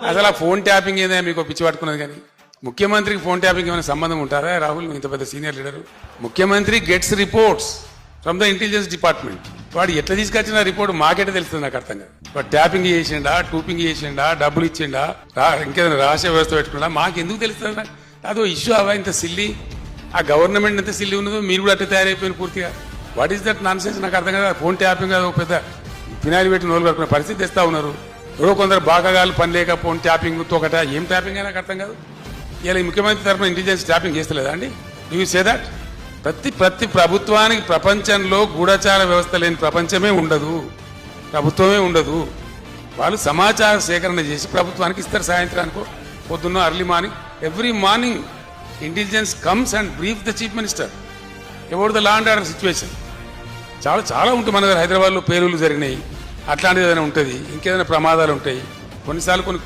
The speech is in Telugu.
అసలు ఆ ఫోన్ ట్యాపింగ్ ఏదో మీకు పిచ్చి పట్టుకున్నది కానీ ముఖ్యమంత్రికి ఫోన్ ట్యాపింగ్ ఏమైనా సంబంధం ఉంటారా రాహుల్ ఇంత పెద్ద సీనియర్ లీడర్ ముఖ్యమంత్రి gets reports from the intelligence department వాడు ఎట్లా తీసుకొచ్చిన రిపోర్ట్ మాకెట్లా తెలుస్తుంది నాకు అర్థం కాదు వాడు ట్యాపింగ్ చేసిండా టూపింగ్ చేసిండా డబ్బులు ఇచ్చిండా ఇంకేదైనా రహస్య వ్యవస్థ పెట్టుకున్నా మాకు ఎందుకు తెలుస్తుంది నాకు అదో ఇష్యూ అవా ఇంత సిల్లి ఆ గవర్నమెంట్ ఎంత సిల్లి ఉన్నదో మీరు కూడా అట్లా తయారైపోయిన పూర్తిగా what is that non sense నాకు అర్థం కదా ఫోన్ ట్యాపింగ్ అది ఒక పెద్ద ఫినాయిల్ పెట్టి నోలు కట్టుకునే పరిస్థితి తెస్తా ఉన్నారు ఎవరో కొందరు బాగాగాలు పని లేక ఫోన్ ట్యాపింగ్ తోకట ఏం ట్యాపింగ్ అయినా నాకు అర్థం కాదు ఇలా ఈ ముఖ్యమంత్రి తరఫున ఇంటెలిజెన్స్ ట్యాపింగ్ చేస్తలేదా అండి యూ సే దట్ ప్రతి ప్రభుత్వానికి ప్రపంచంలో గూఢచార వ్యవస్థ లేని ప్రపంచమే ఉండదు ప్రభుత్వమే ఉండదు వాళ్ళు సమాచార సేకరణ చేసి ప్రభుత్వానికి ఇస్తారు సాయంత్రానికో పొద్దున్న early morning every morning intelligence comes and brief the chief minister about the law and order situation చాలా ఉంటుంది మన దగ్గర హైదరాబాద్లో పేలుళ్ళు జరిగినాయి అట్లాంటిది ఏదైనా ఉంటుంది ఇంకేదైనా ప్రమాదాలు ఉంటాయి కొన్నిసార్లు కొన్ని